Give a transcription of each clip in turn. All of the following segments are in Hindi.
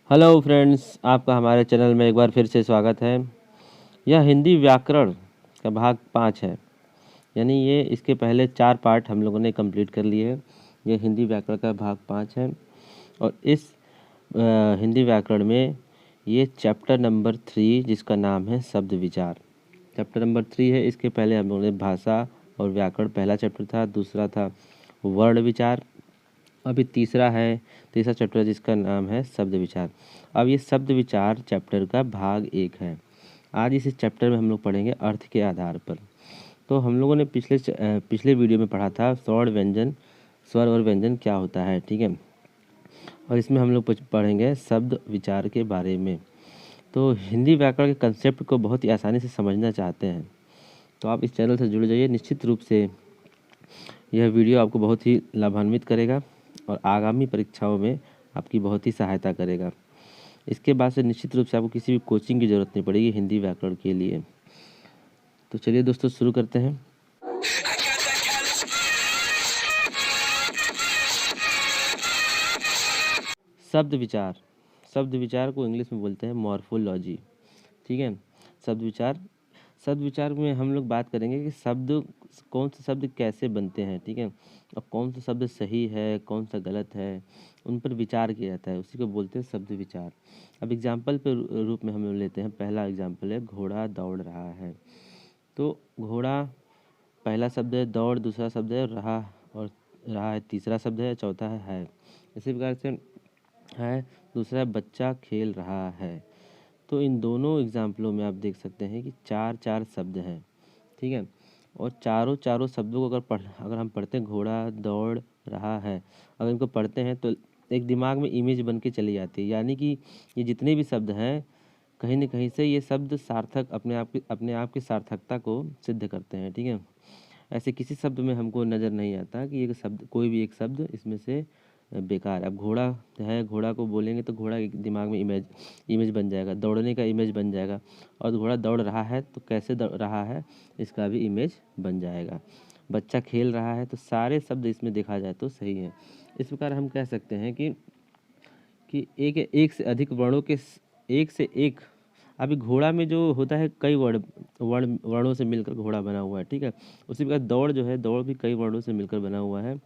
हेलो फ्रेंड्स, आपका हमारे चैनल में एक बार फिर से स्वागत है। यह हिंदी व्याकरण का भाग 5 है। यानी ये इसके पहले 4 पार्ट हम लोगों ने कंप्लीट कर लिए हैं। ये हिंदी व्याकरण का भाग 5 है और इस हिंदी व्याकरण में ये चैप्टर नंबर 3 जिसका नाम है शब्द विचार। चैप्टर नंबर 3 है। इसके पहले हम लोगों ने भाषा और व्याकरण पहला चैप्टर था, दूसरा था वर्ण विचार, अभी तीसरा चैप्टर जिसका नाम है शब्द विचार। अब ये शब्द विचार चैप्टर का भाग 1 है। आज इस चैप्टर में हम लोग पढ़ेंगे अर्थ के आधार पर। तो हम लोगों ने पिछले वीडियो में पढ़ा था स्वर और व्यंजन क्या होता है, ठीक है। और इसमें हम लोग पढ़ेंगे शब्द विचार के बारे में। तो हिंदी व्याकरण के कंसेप्ट को बहुत ही आसानी से समझना चाहते हैं तो आप इस चैनल से जुड़ जाइए। निश्चित रूप से यह वीडियो आपको बहुत ही लाभान्वित करेगा और आगामी परीक्षाओं में आपकी बहुत ही सहायता करेगा। इसके बाद से निश्चित रूप से आपको किसी भी कोचिंग की ज़रूरत नहीं पड़ेगी हिंदी व्याकरण के लिए। तो चलिए दोस्तों शुरू करते हैं। शब्द विचार को इंग्लिश में बोलते हैं मॉर्फोलॉजी, ठीक है। शब्द विचार में हम लोग बात करेंगे कि कौन से शब्द कैसे बनते हैं, ठीक है। और कौन सा शब्द सही है, कौन सा गलत है, उन पर विचार किया जाता है, उसी को बोलते हैं शब्द विचार। अब एग्जाम्पल के रूप में हम लोग लेते हैं। पहला एग्जाम्पल है घोड़ा दौड़ रहा है। तो घोड़ा पहला शब्द है, दौड़ दूसरा शब्द है, और रहा है तीसरा शब्द है, चौथा है। इसी प्रकार से है दूसरा बच्चा खेल रहा है। तो इन दोनों एग्जाम्पलों में आप देख सकते हैं कि चार चार शब्द हैं, ठीक है। और चारों शब्दों को अगर हम पढ़ते हैं, घोड़ा दौड़ रहा है, अगर इनको पढ़ते हैं तो एक दिमाग में इमेज बन के चली जाती है। यानी कि ये जितने भी शब्द हैं कहीं न कहीं से ये शब्द सार्थक अपने आप की सार्थकता को सिद्ध करते हैं, ठीक है। ऐसे किसी शब्द में हमको नज़र नहीं आता कि एक शब्द, कोई भी एक शब्द इसमें से बेकार है। अब घोड़ा है, घोड़ा को बोलेंगे तो घोड़ा एक दिमाग में इमेज बन जाएगा, दौड़ने का इमेज बन जाएगा। और घोड़ा दौड़ रहा है तो कैसे दौड़ रहा है इसका भी इमेज बन जाएगा। बच्चा खेल रहा है, तो सारे शब्द इसमें देखा जाए तो सही है। इस प्रकार हम कह सकते हैं कि एक से अधिक वर्णों के एक से एक। अभी घोड़ा में जो होता है कई वर्णों से मिलकर घोड़ा बना हुआ है, ठीक है। उसी प्रकार दौड़ जो है, दौड़ भी कई वर्णों से मिलकर बना हुआ है।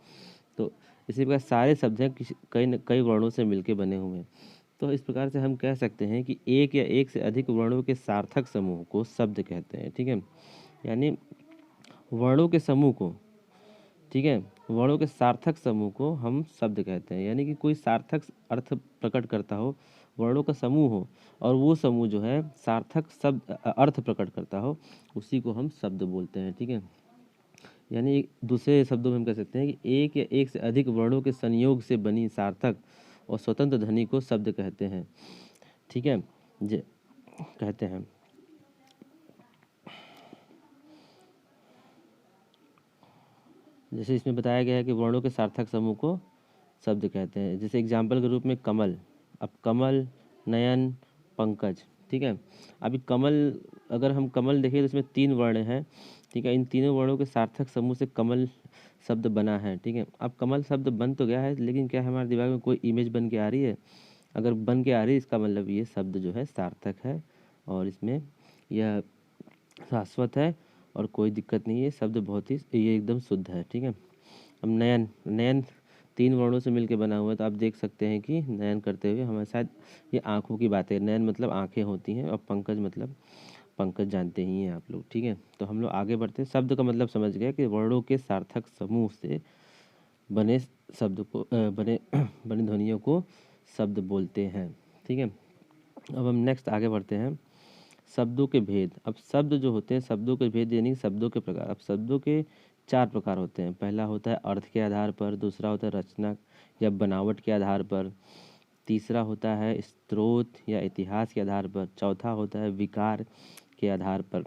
तो इसी प्रकार सारे शब्द हैं कई वर्णों से मिलकर बने हुए हैं। तो इस प्रकार से हम कह सकते हैं कि एक या एक से अधिक वर्णों के सार्थक समूह को शब्द कहते हैं, ठीक है। यानी वर्णों के समूह को, ठीक है, वर्णों के सार्थक समूह को हम शब्द कहते हैं। यानी कि कोई सार्थक अर्थ प्रकट करता हो, वर्णों का समूह हो, और वो समूह जो है सार्थक शब्द अर्थ प्रकट करता हो, उसी को हम शब्द बोलते हैं, ठीक है। यानी दूसरे शब्दों में हम कह सकते हैं कि एक या एक से अधिक वर्णों के संयोग से बनी सार्थक और स्वतंत्र ध्वनि को शब्द कहते हैं, ठीक है। कहते हैं जैसे इसमें बताया गया है कि वर्णों के सार्थक समूह को शब्द कहते हैं। जैसे एग्जाम्पल के रूप में कमल। अब कमल, नयन, पंकज, ठीक है। अभी कमल, अगर हम कमल देखें तो इसमें 3 वर्ण हैं, ठीक है। इन तीनों वर्णों के सार्थक समूह से कमल शब्द बना है, ठीक है। अब कमल शब्द बन तो गया है, लेकिन क्या हमारे दिमाग में कोई इमेज बन के आ रही है? अगर बन के आ रही है, इसका मतलब ये शब्द जो है सार्थक है और इसमें यह शाश्वत है और कोई दिक्कत नहीं है। शब्द बहुत ही ये एकदम शुद्ध है, ठीक है। अब नयन, नयन 3 वर्णों से मिलकर बना हुआ है, तो आप देख सकते हैं कि नयन करते हुए हमें शायद ये आँखों की बात है। नयन मतलब आँखें होती हैं और पंकज मतलब पंकज जानते ही हैं आप लोग, ठीक है। तो हम लोग आगे बढ़ते हैं। शब्द का मतलब समझ गए कि वर्णों के सार्थक समूह से बने शब्द को बने बने ध्वनियों को शब्द बोलते हैं, ठीक है। अब हम नेक्स्ट आगे बढ़ते हैं। शब्दों के भेद। अब शब्द जो होते हैं, शब्दों के भेद यानी शब्दों के प्रकार। अब शब्दों के 4 प्रकार होते हैं। पहला होता है अर्थ के आधार पर, दूसरा होता है रचना या बनावट के आधार पर, तीसरा होता है स्रोत या इतिहास के आधार पर, चौथा होता है विकार के आधार पर,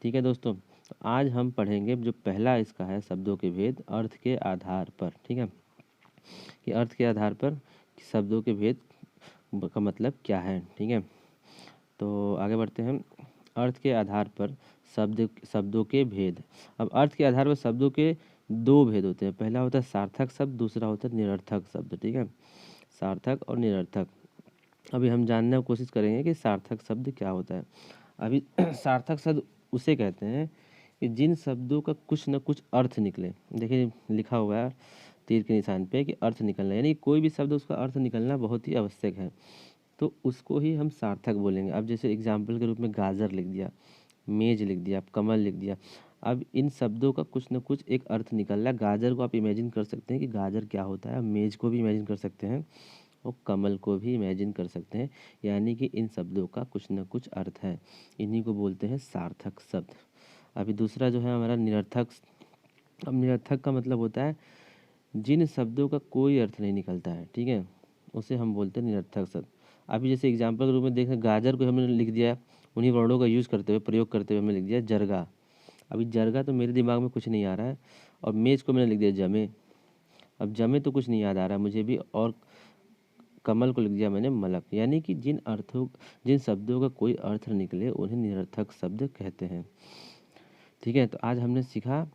ठीक है दोस्तों। तो आज हम पढ़ेंगे जो पहला इसका है शब्दों के भेद अर्थ के आधार पर, ठीक है। कि अर्थ के आधार पर शब्दों के भेद का मतलब क्या है, ठीक है। तो आगे बढ़ते हैं। अर्थ के आधार पर शब्दों के भेद। अब अर्थ के आधार पर शब्दों के 2 भेद होते हैं। पहला होता है सार्थक शब्द, दूसरा होता है निरर्थक शब्द, ठीक है। सार्थक और निरर्थक। अभी हम जानने की कोशिश करेंगे कि सार्थक शब्द क्या होता है। अभी सार्थक शब्द उसे कहते हैं कि जिन शब्दों का कुछ न कुछ अर्थ निकले। देखिए लिखा हुआ है तीर के निशान पे कि अर्थ निकलना, यानी कोई भी शब्द उसका अर्थ निकलना बहुत ही आवश्यक है, तो उसको ही हम सार्थक बोलेंगे। अब जैसे एग्जाम्पल के रूप में गाजर लिख दिया, मेज लिख दिया, कमल लिख दिया। अब इन शब्दों का कुछ न कुछ एक अर्थ निकल रहा है। गाजर को आप इमेजिन कर सकते हैं कि गाजर क्या होता है, मेज को भी इमेजिन कर सकते हैं और कमल को भी इमेजिन कर सकते हैं, यानी कि इन शब्दों का कुछ न कुछ अर्थ है। इन्हीं को बोलते हैं सार्थक शब्द। अभी दूसरा जो है हमारा निरर्थक। अब निरर्थक का मतलब होता है जिन शब्दों का कोई अर्थ नहीं निकलता है, ठीक है, उसे हम बोलते हैं निरर्थक शब्द। अभी जैसे एग्जाम्पल के रूप में देखें, गाजर को हमने लिख दिया, उन्हीं वर्डों का यूज़ करते हुए, प्रयोग करते हुए हमने लिख दिया जरगा। अभी जरगा तो मेरे दिमाग में कुछ नहीं आ रहा है, और मेज़ को मैंने लिख दिया जमे। अब जमे तो कुछ नहीं याद आ रहा है मुझे भी, और कमल को लिख दिया मैंने मलक। यानी कि जिन शब्दों का कोई अर्थ न निकले उन्हें निरर्थक शब्द कहते हैं। ठीक है, तो आज हमने सीखा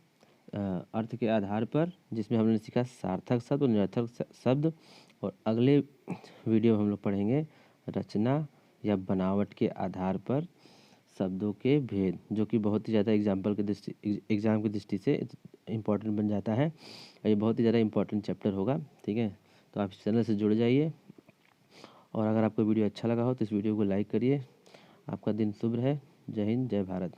अर्थ के आधार पर, जिसमें हमने सीखा सार्थक शब्द और निरर्थक शब्द। और अगले वीडियो में हम लोग पढ़ेंगे रचना या बनावट के आधार पर शब्दों के भेद, जो कि बहुत ही ज़्यादा एग्ज़ाम की दृष्टि से इम्पोर्टेंट बन जाता है, और ये बहुत ही ज़्यादा इम्पोर्टेंट चैप्टर होगा। ठीक है, तो आप इस चैनल से जुड़ जाइए, और अगर आपको वीडियो अच्छा लगा हो तो इस वीडियो को लाइक करिए। आपका दिन शुभ रहे। जय हिंद, जय भारत।